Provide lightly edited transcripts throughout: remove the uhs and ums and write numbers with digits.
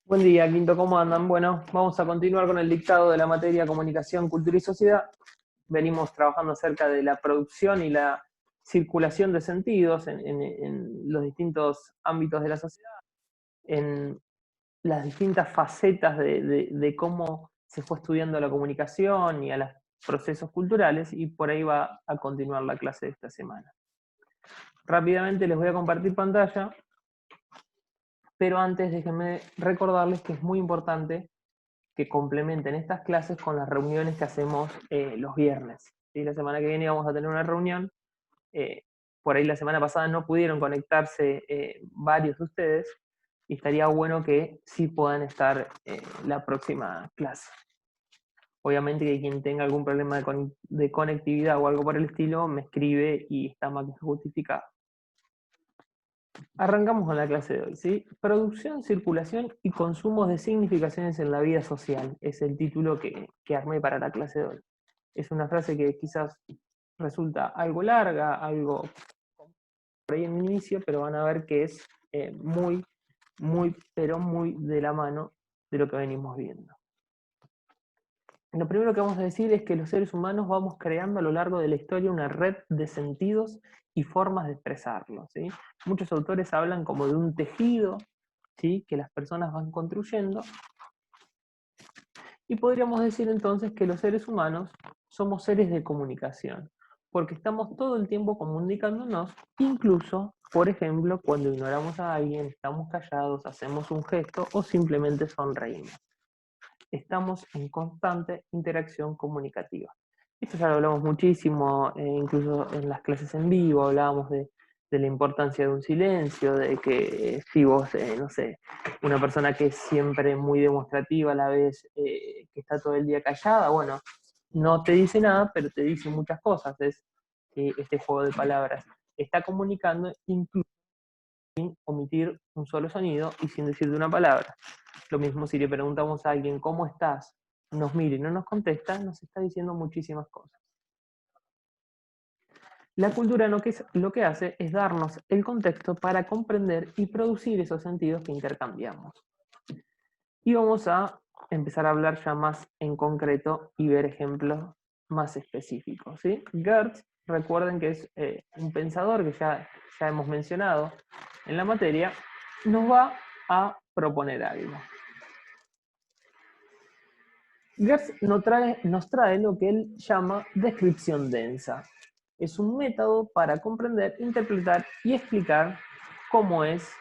Buen día, Quinto, ¿cómo andan? Bueno, vamos a continuar con el dictado de la materia Comunicación, Cultura y Sociedad. Venimos trabajando acerca de la producción y la circulación de sentidos en los distintos ámbitos de la sociedad, en las distintas facetas de cómo se fue estudiando la comunicación y a los procesos culturales, y por ahí va a continuar la clase de esta semana. Rápidamente les voy a compartir pantalla, pero antes déjenme recordarles que es muy importante que complementen estas clases con las reuniones que hacemos los viernes. ¿Sí? La semana que viene vamos a tener una reunión. eh, por ahí la semana pasada no pudieron conectarse varios de ustedes, y estaría bueno que sí puedan estar la próxima clase. Obviamente que quien tenga algún problema de conectividad o algo por el estilo, me escribe y está más que justificado. Arrancamos con la clase de hoy, ¿sí? Producción, circulación y consumo de significaciones en la vida social. Es el título que armé para la clase de hoy. Es una frase que quizás resulta algo larga, algo por ahí en el inicio, pero van a ver que es pero muy de la mano de lo que venimos viendo. Lo primero que vamos a decir es que los seres humanos vamos creando a lo largo de la historia una red de sentidos y formas de expresarlo, ¿sí? Muchos autores hablan como de un tejido, ¿sí?, que las personas van construyendo, y podríamos decir entonces que los seres humanos somos seres de comunicación, porque estamos todo el tiempo comunicándonos, incluso, por ejemplo, cuando ignoramos a alguien, estamos callados, hacemos un gesto o simplemente sonreímos. Estamos en constante interacción comunicativa. Esto ya lo hablamos muchísimo, incluso en las clases en vivo hablábamos de la importancia de un silencio, de que si vos, no sé, una persona que es siempre muy demostrativa a la vez, que está todo el día callada, bueno, no te dice nada, pero te dice muchas cosas. Es este juego de palabras. Está comunicando incluso sin omitir un solo sonido y sin decirte una palabra. Lo mismo si le preguntamos a alguien cómo estás, nos mira y no nos contesta, nos está diciendo muchísimas cosas. La cultura lo que hace es darnos el contexto para comprender y producir esos sentidos que intercambiamos. Y vamos a empezar a hablar ya más en concreto y ver ejemplos más específicos, ¿sí? Goethe, recuerden que es un pensador que ya hemos mencionado en la materia, nos va a proponer algo. Goethe nos trae lo que él llama descripción densa. Es un método para comprender, interpretar y explicar cómo es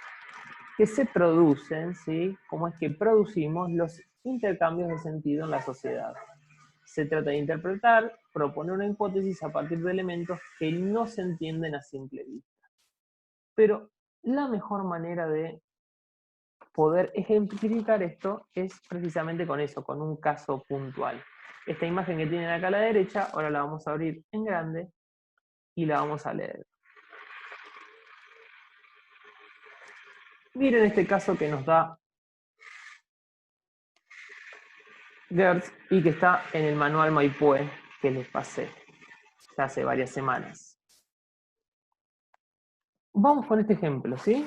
que se producen, ¿sí?, cómo es que producimos los intercambios de sentido en la sociedad. Se trata de interpretar, proponer una hipótesis a partir de elementos que no se entienden a simple vista. Pero la mejor manera de poder ejemplificar esto es precisamente con eso, con un caso puntual. Esta imagen que tienen acá a la derecha, ahora la vamos a abrir en grande y la vamos a leer. Miren este caso que nos da Goethe y que está en el manual Maipúe que les pasé ya hace varias semanas. Vamos con este ejemplo, ¿sí?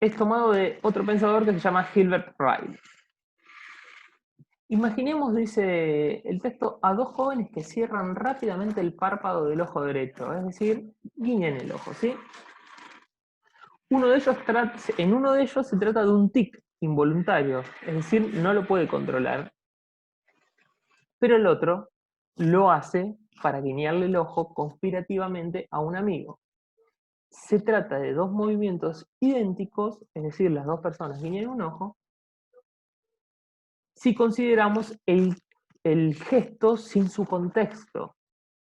Es tomado de otro pensador que se llama Gilbert Ryle. Imaginemos, dice el texto, a dos jóvenes que cierran rápidamente el párpado del ojo derecho, es decir, guiñan el ojo, ¿sí? En uno de ellos se trata de un tic involuntario, es decir, no lo puede controlar, pero el otro lo hace para guiñarle el ojo conspirativamente a un amigo. Se trata de dos movimientos idénticos, es decir, las dos personas guiñan un ojo, si consideramos el gesto sin su contexto,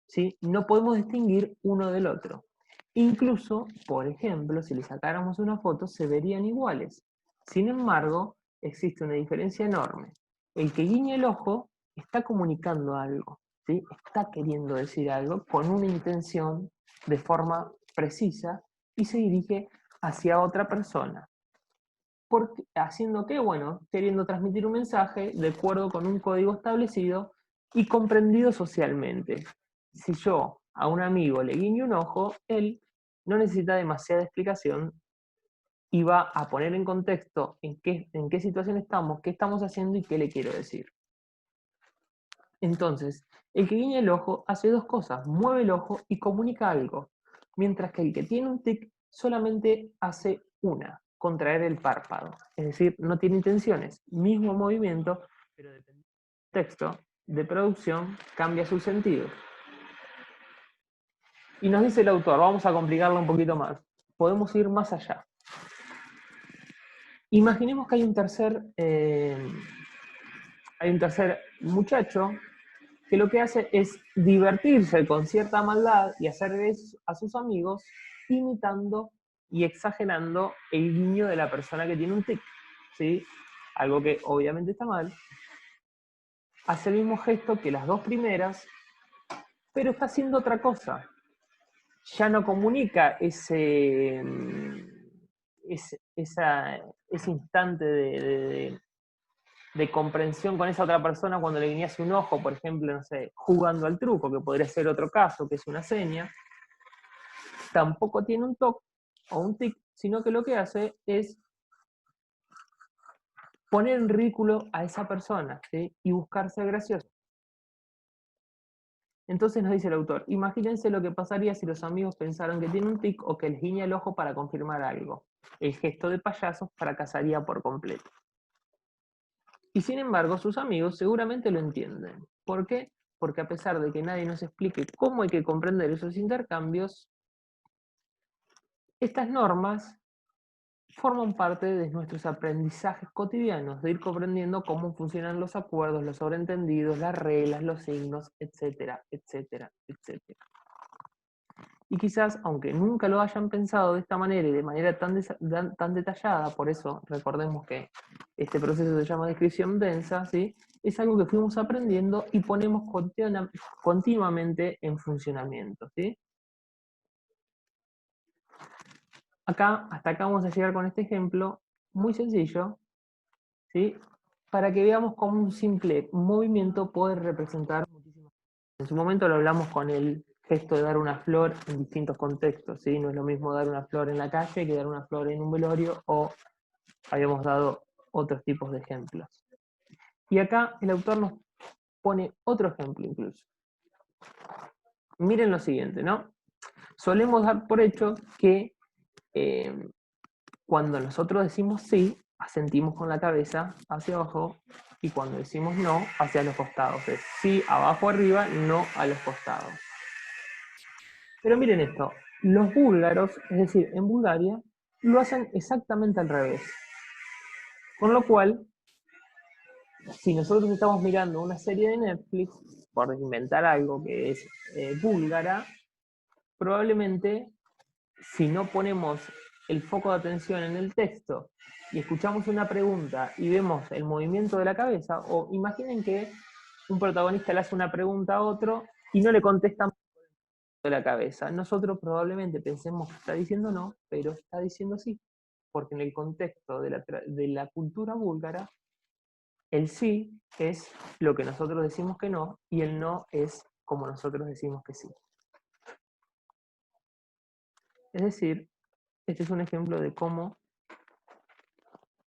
¿sí? No podemos distinguir uno del otro. Incluso, por ejemplo, si le sacáramos una foto, se verían iguales. Sin embargo, existe una diferencia enorme. El que guiña el ojo está comunicando algo, ¿sí? Está queriendo decir algo con una intención de forma precisa y se dirige hacia otra persona. ¿Haciendo qué? Bueno, queriendo transmitir un mensaje de acuerdo con un código establecido y comprendido socialmente. Si yo a un amigo le guiño un ojo, él no necesita demasiada explicación y va a poner en contexto en qué situación estamos, qué estamos haciendo y qué le quiero decir. Entonces, el que guiña el ojo hace dos cosas, mueve el ojo y comunica algo, mientras que el que tiene un tic solamente hace una, contraer el párpado, es decir, no tiene intenciones, mismo movimiento, pero dependiendo del texto de producción cambia su sentido. Y nos dice el autor, vamos a complicarlo un poquito más, podemos ir más allá. Imaginemos que hay un tercer muchacho que lo que hace es divertirse con cierta maldad y hacer a sus amigos imitando y exagerando el guiño de la persona que tiene un tic, ¿sí? Algo que obviamente está mal. Hace el mismo gesto que las dos primeras, pero está haciendo otra cosa. Ya no comunica ese instante de comprensión con esa otra persona cuando le guiñas un ojo, por ejemplo, no sé, jugando al truco, que podría ser otro caso, que es una seña. Tampoco tiene un toc o un tic, sino que lo que hace es poner en ridículo a esa persona, ¿sí? Y buscar ser gracioso. Entonces nos dice el autor, imagínense lo que pasaría si los amigos pensaran que tiene un tic o que les guiña el ojo para confirmar algo. El gesto de payaso fracasaría por completo. Y sin embargo, sus amigos seguramente lo entienden. ¿Por qué? Porque a pesar de que nadie nos explique cómo hay que comprender esos intercambios, estas normas forman parte de nuestros aprendizajes cotidianos, de ir comprendiendo cómo funcionan los acuerdos, los sobreentendidos, las reglas, los signos, etcétera, etcétera, etcétera. Y quizás, aunque nunca lo hayan pensado de esta manera y de manera tan detallada, por eso recordemos que este proceso se llama descripción densa, ¿sí? Es algo que fuimos aprendiendo y ponemos continuamente en funcionamiento, ¿sí? Hasta acá vamos a llegar con este ejemplo muy sencillo, ¿sí? Para que veamos cómo un simple movimiento puede representar muchísimas cosas. En su momento lo hablamos con el gesto de dar una flor en distintos contextos, ¿sí? No es lo mismo dar una flor en la calle que dar una flor en un velorio, o habíamos dado otros tipos de ejemplos. Y acá el autor nos pone otro ejemplo incluso. Miren lo siguiente, ¿no? Solemos dar por hecho que cuando nosotros decimos sí, asentimos con la cabeza hacia abajo, y cuando decimos no, hacia los costados. Es sí, abajo, arriba, no a los costados. Pero miren esto, los búlgaros, es decir, en Bulgaria, lo hacen exactamente al revés. Con lo cual, si nosotros estamos mirando una serie de Netflix, por inventar algo que es búlgara, probablemente, si no ponemos el foco de atención en el texto y escuchamos una pregunta y vemos el movimiento de la cabeza, o imaginen que un protagonista le hace una pregunta a otro y no le contestan de la cabeza. Nosotros probablemente pensemos que está diciendo no, pero está diciendo sí, porque en el contexto de la cultura búlgara, el sí es lo que nosotros decimos que no, y el no es como nosotros decimos que sí. Es decir, este es un ejemplo de cómo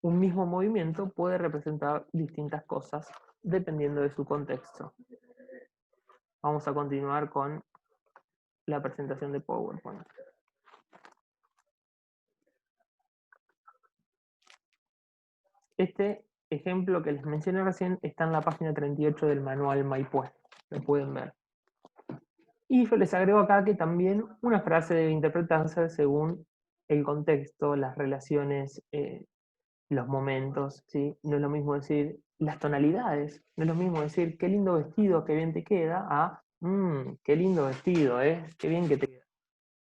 un mismo movimiento puede representar distintas cosas dependiendo de su contexto. Vamos a continuar con la presentación de PowerPoint. Este ejemplo que les mencioné recién está en la página 38 del manual Maipú. Lo pueden ver. Y yo les agrego acá que también una frase debe interpretarse según el contexto, las relaciones, los momentos, ¿sí? No es lo mismo decir las tonalidades, no es lo mismo decir qué lindo vestido, qué bien te queda, a qué lindo vestido, qué bien que te queda.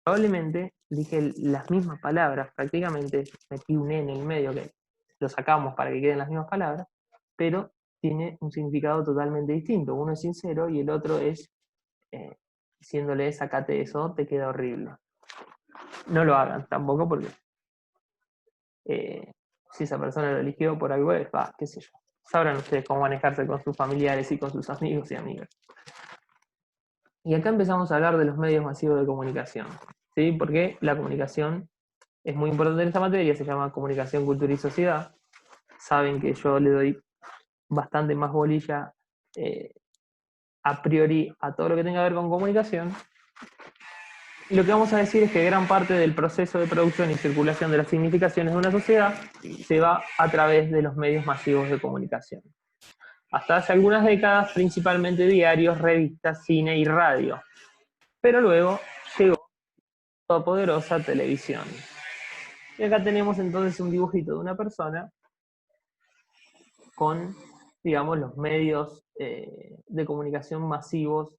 Probablemente dije las mismas palabras, prácticamente metí un en el medio que lo sacamos para que queden las mismas palabras, pero tiene un significado totalmente distinto. Uno es sincero y el otro es diciéndole sacate eso, te queda horrible. No lo hagan tampoco, porque si esa persona lo eligió por algo es, qué sé yo. Sabrán ustedes cómo manejarse con sus familiares y con sus amigos y amigas. Y acá empezamos a hablar de los medios masivos de comunicación, ¿sí? Porque la comunicación es muy importante en esta materia, se llama Comunicación, Cultura y Sociedad. Saben que yo le doy bastante más bolilla a priori a todo lo que tenga que ver con comunicación. Y lo que vamos a decir es que gran parte del proceso de producción y circulación de las significaciones de una sociedad se va a través de los medios masivos de comunicación. Hasta hace algunas décadas, principalmente diarios, revistas, cine y radio. Pero luego llegó la poderosa televisión. Y acá tenemos entonces un dibujito de una persona con, digamos, los medios de comunicación masivos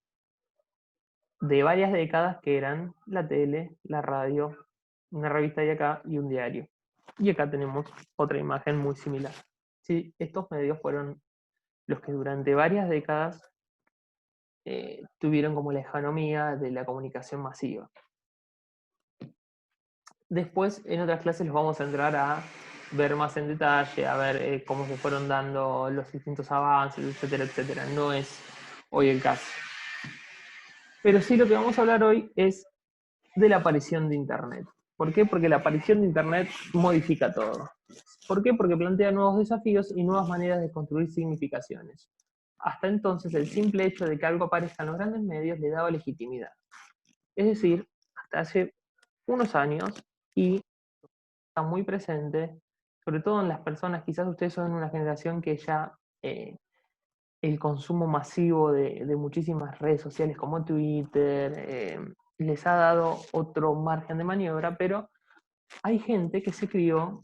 de varias décadas que eran la tele, la radio, una revista de acá y un diario. Y acá tenemos otra imagen muy similar. Sí, estos medios fueron los que durante varias décadas tuvieron como la hegemonía de la comunicación masiva. Después, en otras clases, los vamos a entrar a ver más en detalle, a ver cómo se fueron dando los distintos avances, etcétera, etcétera. No es hoy el caso. Pero sí lo que vamos a hablar hoy es de la aparición de Internet. ¿Por qué? Porque la aparición de Internet modifica todo. ¿Por qué? Porque plantea nuevos desafíos y nuevas maneras de construir significaciones. Hasta entonces, el simple hecho de que algo aparezca en los grandes medios le daba legitimidad. Es decir, hasta hace unos años, y está muy presente, sobre todo en las personas, quizás ustedes son una generación que ya el consumo masivo de muchísimas redes sociales como Twitter les ha dado otro margen de maniobra, pero hay gente que se crió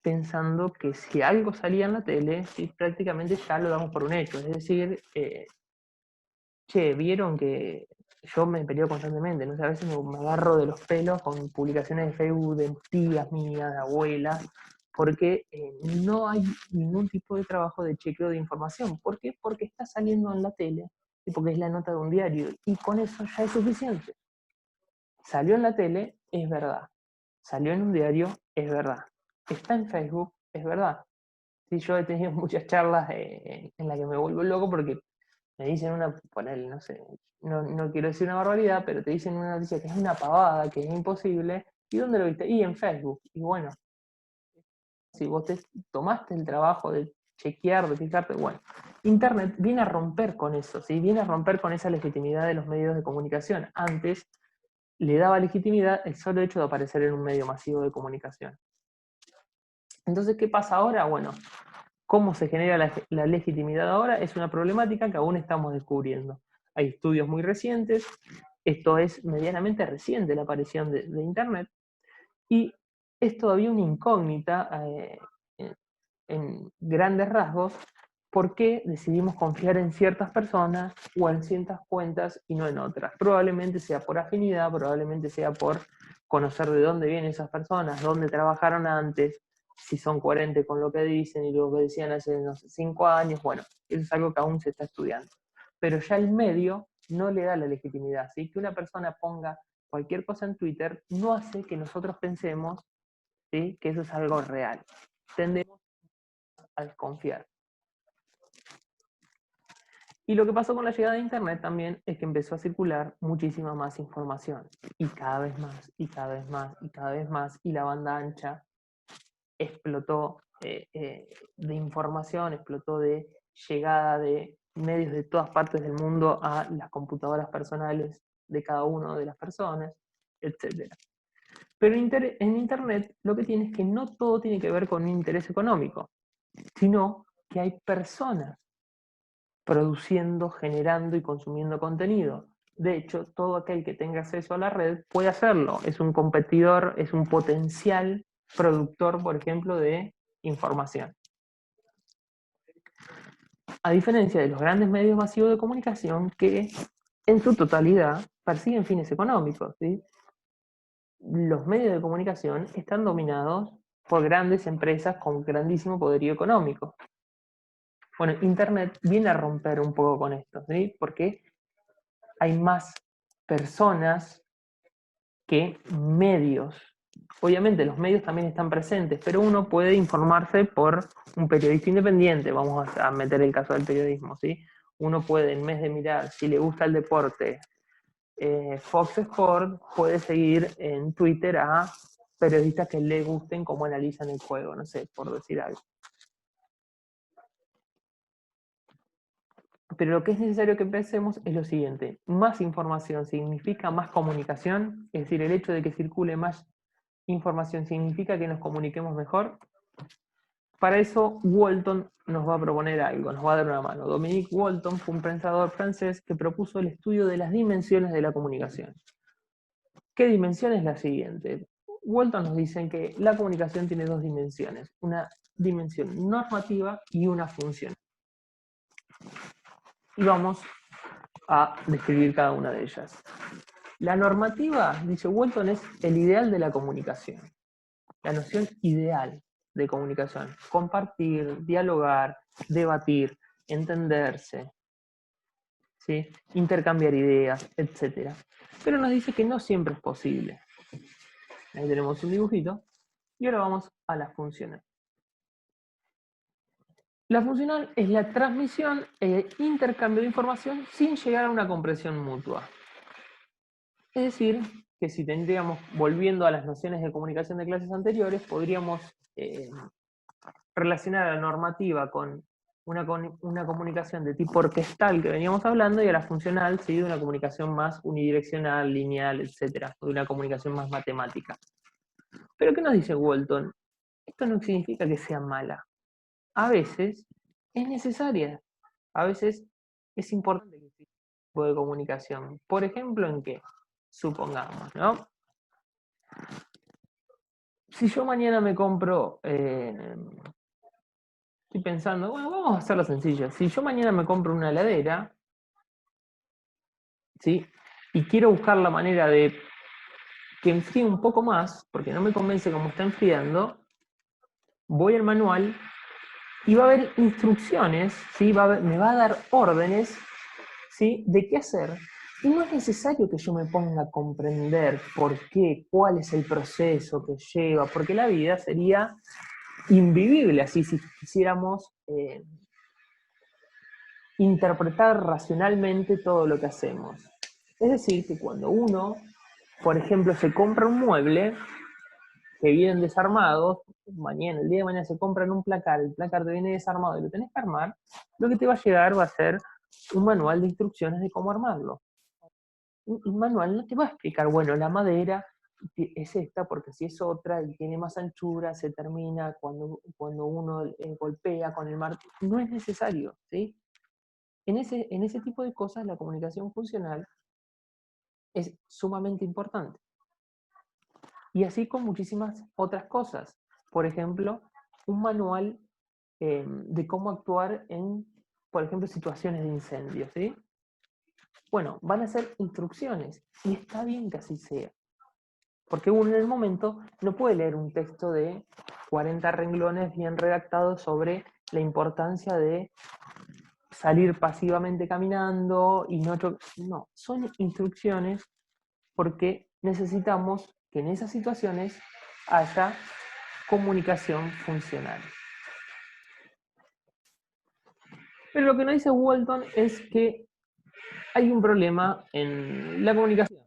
pensando que si algo salía en la tele, sí, prácticamente ya lo damos por un hecho. Es decir, che, vieron que yo me peleo constantemente, no sé, a veces me agarro de los pelos con publicaciones de Facebook de tías mías, de abuelas, porque no hay ningún tipo de trabajo de chequeo de información. ¿Por qué? Porque está saliendo en la tele y porque es la nota de un diario, y con eso ya es suficiente. Salió en la tele, es verdad. Salió en un diario, es verdad. Está en Facebook, es verdad. Sí, yo he tenido muchas charlas en las que me vuelvo loco porque me dicen ponele, no sé, no quiero decir una barbaridad, pero te dicen una noticia que es una pavada, que es imposible. ¿Y dónde lo viste? Y en Facebook. Y bueno, si vos te tomaste el trabajo de chequear, de fijarte, bueno, Internet viene a romper con eso, ¿sí? Viene a romper con esa legitimidad de los medios de comunicación. Antes le daba legitimidad el solo hecho de aparecer en un medio masivo de comunicación. Entonces, ¿qué pasa ahora? Bueno, ¿cómo se genera la legitimidad ahora? Es una problemática que aún estamos descubriendo. Hay estudios muy recientes, esto es medianamente reciente la aparición de Internet, y es todavía una incógnita en grandes rasgos por qué decidimos confiar en ciertas personas o en ciertas cuentas y no en otras. Probablemente sea por afinidad, probablemente sea por conocer de dónde vienen esas personas, dónde trabajaron antes, si son coherentes con lo que dicen y lo que decían hace, no sé, 5 años. Bueno, eso es algo que aún se está estudiando. Pero ya el medio no le da la legitimidad. ¿Sí? Que una persona ponga cualquier cosa en Twitter no hace que nosotros pensemos, ¿sí?, que eso es algo real. Tendemos a desconfiar. Y lo que pasó con la llegada de Internet también es que empezó a circular muchísima más información. Y cada vez más, y cada vez más, y cada vez más. Y la banda ancha explotó de información, explotó de llegada de medios de todas partes del mundo a las computadoras personales de cada una de las personas, etc. Pero en Internet lo que tiene es que no todo tiene que ver con un interés económico, sino que hay personas produciendo, generando y consumiendo contenido. De hecho, todo aquel que tenga acceso a la red puede hacerlo. Es un competidor, es un potencial productor, por ejemplo, de información. A diferencia de los grandes medios masivos de comunicación que en su totalidad persiguen fines económicos, ¿sí? Los medios de comunicación están dominados por grandes empresas con grandísimo poderío económico. Bueno, Internet viene a romper un poco con esto, ¿sí? Porque hay más personas que medios. Obviamente los medios también están presentes, pero uno puede informarse por un periodista independiente, vamos a meter el caso del periodismo, ¿sí? Uno puede, en vez de mirar si le gusta el deporte, Fox Sports, puede seguir en Twitter a periodistas que les gusten cómo analizan el juego, no sé, por decir algo. Pero lo que es necesario que pensemos es lo siguiente: más información significa más comunicación, es decir, el hecho de que circule más información significa que nos comuniquemos mejor. Para eso, Walton nos va a proponer algo, nos va a dar una mano. Dominique Walton fue un pensador francés que propuso el estudio de las dimensiones de la comunicación. ¿Qué dimensión es la siguiente? Walton nos dice que la comunicación tiene dos dimensiones, una dimensión normativa y una funcional. Y vamos a describir cada una de ellas. La normativa, dice Walton, es el ideal de la comunicación, la noción ideal de comunicación: compartir, dialogar, debatir, entenderse, ¿sí? Intercambiar ideas, etc. Pero nos dice que no siempre es posible. Ahí tenemos un dibujito, y ahora vamos a la funcional. La funcional es la transmisión e intercambio de información sin llegar a una comprensión mutua. Es decir, que si tendríamos, volviendo a las nociones de comunicación de clases anteriores, podríamos relacionar a la normativa con una comunicación de tipo orquestal que veníamos hablando, y a la funcional, ¿sí?, de una comunicación más unidireccional, lineal, etc., de una comunicación más matemática. Pero ¿qué nos dice Walton? Esto no significa que sea mala. A veces es necesaria. A veces es importante que exista un tipo de comunicación. Por ejemplo, ¿en qué? Supongamos, ¿no? Si yo mañana me compro, estoy pensando, bueno, vamos a hacerlo sencillo. Si yo mañana me compro una heladera, ¿sí?, y quiero buscar la manera de que enfríe un poco más, porque no me convence cómo está enfriando, voy al manual y va a haber instrucciones, ¿sí? Me va a dar órdenes, ¿sí?, de qué hacer. Y no es necesario que yo me ponga a comprender por qué, cuál es el proceso que lleva, porque la vida sería invivible así si quisiéramos interpretar racionalmente todo lo que hacemos. Es decir, que cuando uno, por ejemplo, se compra un mueble, que vienen desarmados, el día de mañana se compran un placar, el placar te viene desarmado y lo tenés que armar, lo que te va a llegar va a ser un manual de instrucciones de cómo armarlo. Un manual no te va a explicar, bueno, la madera es esta porque si es otra y tiene más anchura, se termina cuando uno golpea con el martillo. No es necesario, ¿sí? En ese tipo de cosas la comunicación funcional es sumamente importante. Y así con muchísimas otras cosas. Por ejemplo, un manual de cómo actuar en, por ejemplo, situaciones de incendio, ¿sí? Bueno, van a ser instrucciones, y está bien que así sea. Porque uno en el momento no puede leer un texto de 40 renglones bien redactado sobre la importancia de salir pasivamente caminando y no... No, son instrucciones porque necesitamos que en esas situaciones haya comunicación funcional. Pero lo que nos dice Walton es que hay un problema en la comunicación.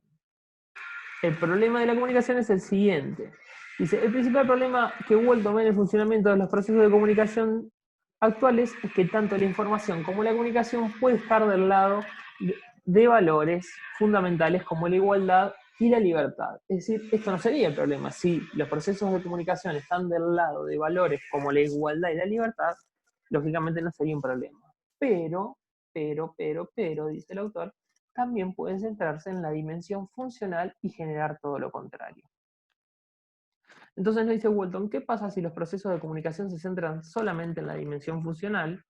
El problema de la comunicación es el siguiente. Dice, el principal problema que Walton ve en el funcionamiento de los procesos de comunicación actuales es que tanto la información como la comunicación puede estar del lado de valores fundamentales como la igualdad y la libertad. Es decir, esto no sería el problema. Si los procesos de comunicación están del lado de valores como la igualdad y la libertad, lógicamente no sería un problema. Pero, dice el autor, también puede centrarse en la dimensión funcional y generar todo lo contrario. Entonces nos dice Walton, ¿qué pasa si los procesos de comunicación se centran solamente en la dimensión funcional?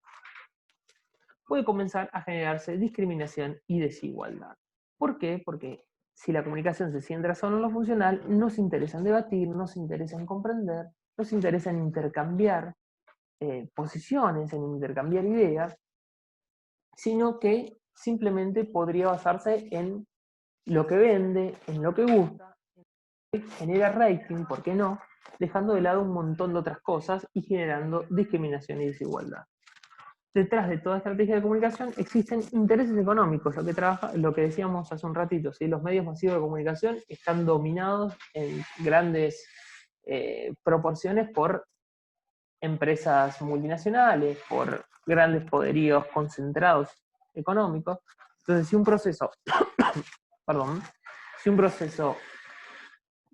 Puede comenzar a generarse discriminación y desigualdad. ¿Por qué? Porque si la comunicación se centra solo en lo funcional, no se interesa en debatir, no se interesa en comprender, no se interesa en intercambiar posiciones, en intercambiar ideas, sino que simplemente podría basarse en lo que vende, en lo que gusta, genera rating, ¿por qué no? Dejando de lado un montón de otras cosas y generando discriminación y desigualdad. Detrás de toda estrategia de comunicación existen intereses económicos, lo que decíamos hace un ratito, ¿sí? Los medios masivos de comunicación están dominados en grandes proporciones por empresas multinacionales, por grandes poderíos concentrados económicos. Entonces, si un proceso, perdón, si un proceso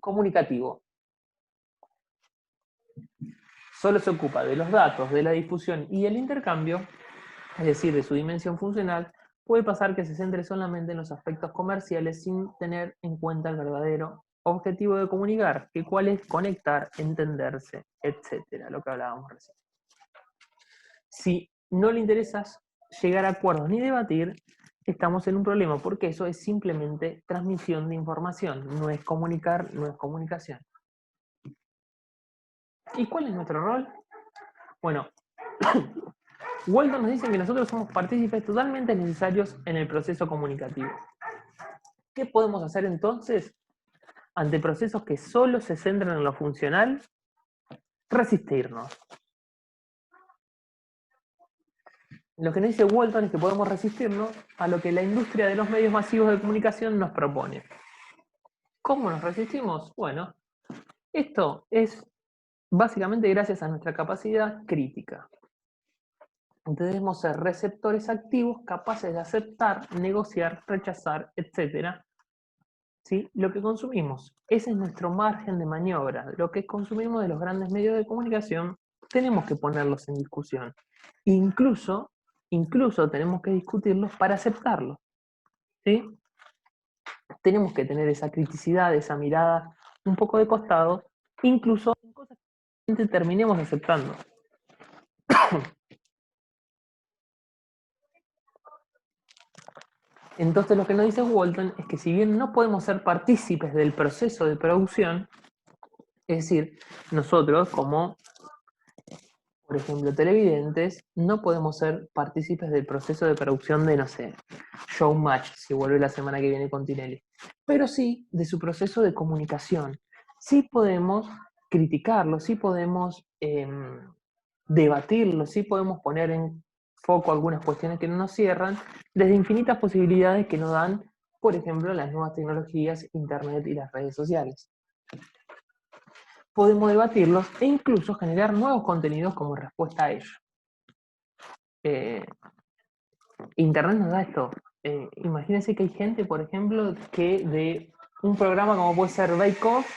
comunicativo solo se ocupa de los datos, de la difusión y el intercambio, es decir, de su dimensión funcional, puede pasar que se centre solamente en los aspectos comerciales sin tener en cuenta el verdadero objetivo de comunicar, que cuál es conectar, entenderse, etcétera, lo que hablábamos recién. Si no le interesa llegar a acuerdos ni debatir, estamos en un problema, porque eso es simplemente transmisión de información, no es comunicar, no es comunicación. ¿Y cuál es nuestro rol? Bueno, Walton nos dice que nosotros somos partícipes totalmente necesarios en el proceso comunicativo. ¿Qué podemos hacer entonces ante procesos que solo se centran en lo funcional? Resistirnos. Lo que nos dice Walton es que podemos resistirnos a lo que la industria de los medios masivos de comunicación nos propone. ¿Cómo nos resistimos? Bueno, esto es básicamente gracias a nuestra capacidad crítica. Debemos ser receptores activos capaces de aceptar, negociar, rechazar, etc. ¿Sí? Lo que consumimos. Ese es nuestro margen de maniobra. Lo que consumimos de los grandes medios de comunicación tenemos que ponerlos en discusión. Incluso tenemos que discutirlos para aceptarlos. ¿Sí? Tenemos que tener esa criticidad, esa mirada un poco de costado, incluso en cosas que terminemos aceptando. Entonces lo que nos dice Walton es que si bien no podemos ser partícipes del proceso de producción, es decir, nosotros como, por ejemplo, televidentes, no podemos ser partícipes del proceso de producción de, no sé, Showmatch, si vuelve la semana que viene con Tinelli, pero sí de su proceso de comunicación. Sí podemos criticarlo, sí podemos debatirlo, sí podemos poner en foco algunas cuestiones que no nos cierran, desde infinitas posibilidades que nos dan, por ejemplo, las nuevas tecnologías, Internet y las redes sociales. Podemos debatirlos e incluso generar nuevos contenidos como respuesta a ellos. Internet nos da esto. Imagínense que hay gente, por ejemplo, que de un programa como puede ser Bake Off,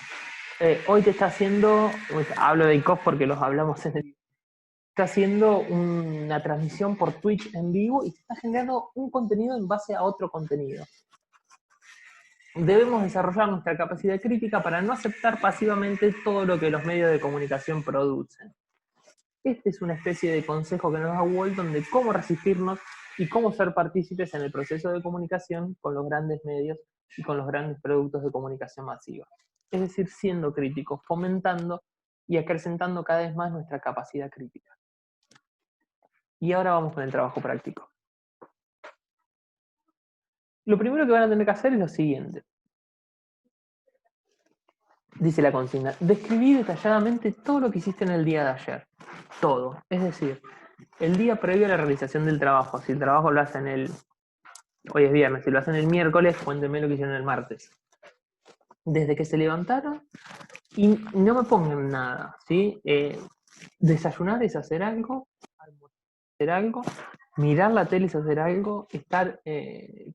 hoy te está haciendo, hablo de Bake Off porque los hablamos en el... Está haciendo una transmisión por Twitch en vivo y te está generando un contenido en base a otro contenido. Debemos desarrollar nuestra capacidad crítica para no aceptar pasivamente todo lo que los medios de comunicación producen. Este es una especie de consejo que nos da Walton de cómo resistirnos y cómo ser partícipes en el proceso de comunicación con los grandes medios y con los grandes productos de comunicación masiva. Es decir, siendo críticos, fomentando y acrecentando cada vez más nuestra capacidad crítica. Y ahora vamos con el trabajo práctico. Lo primero que van a tener que hacer es lo siguiente. Dice la consigna, describí detalladamente todo lo que hiciste en el día de ayer. Todo. Es decir, el día previo a la realización del trabajo. Si el trabajo lo hacen hoy es viernes, si lo hacen el miércoles, cuéntenme lo que hicieron el martes. Desde que se levantaron, y no me pongan nada, ¿sí? Desayunar es hacer algo, almorzar es hacer algo, mirar la tele es hacer algo, estar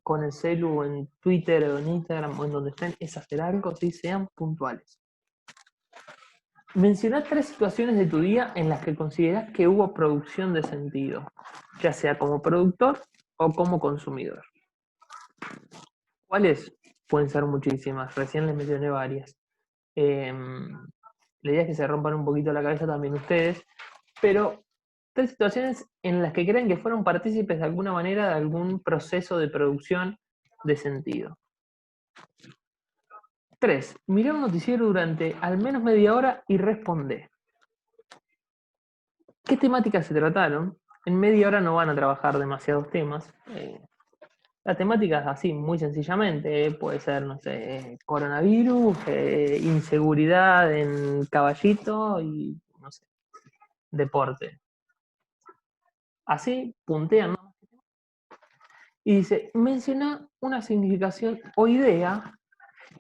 con el celu en Twitter o en Instagram o en donde estén es hacer algo, ¿sí? Sean puntuales. Menciona 3 situaciones de tu día en las que consideras que hubo producción de sentido, ya sea como productor o como consumidor. ¿Cuáles? Pueden ser muchísimas, recién les mencioné varias. La idea es que se rompan un poquito la cabeza también ustedes, pero 3 situaciones en las que creen que fueron partícipes de alguna manera de algún proceso de producción de sentido. 3. Mirá un noticiero durante al menos media hora y respondé. ¿Qué temáticas se trataron? En media hora no van a trabajar demasiados temas. La temática es así, muy sencillamente. Puede ser, no sé, coronavirus, inseguridad en Caballito y, no sé, deporte. Así, puntean, ¿no? Y dice, menciona una significación o idea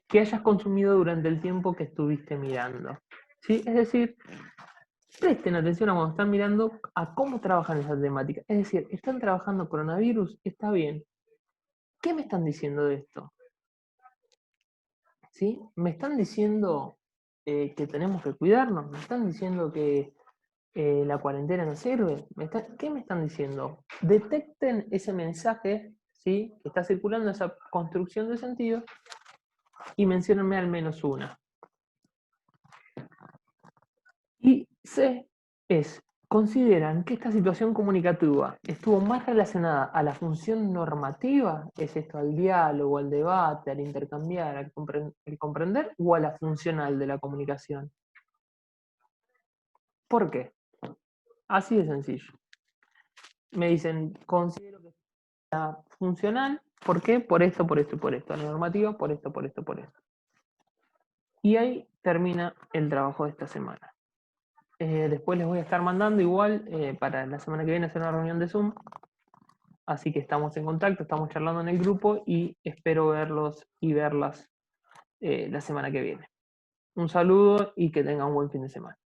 que hayas consumido durante el tiempo que estuviste mirando. ¿sí? Es decir, presten atención a cuando están mirando a cómo trabajan esa temática. Es decir, ¿están trabajando coronavirus? Está bien. ¿Qué me están diciendo de esto? ¿Sí? ¿Me están diciendo que tenemos que cuidarnos? ¿Me están diciendo que la cuarentena no sirve? ¿Qué me están diciendo? Detecten ese mensaje, ¿sí? Que está circulando, esa construcción de sentido, y menciónenme al menos una. Y C es, ¿consideran que esta situación comunicativa estuvo más relacionada a la función normativa, es esto, al diálogo, al debate, al intercambiar, al comprender, o a la funcional de la comunicación? ¿Por qué? Así de sencillo. Me dicen, considero que está funcional, ¿por qué? Por esto, por esto y por esto. La normativa, por esto, por esto, por esto. Y ahí termina el trabajo de esta semana. Después les voy a estar mandando igual para la semana que viene hacer una reunión de Zoom. Así que estamos en contacto, estamos charlando en el grupo y espero verlos y verlas la semana que viene. Un saludo y que tengan un buen fin de semana.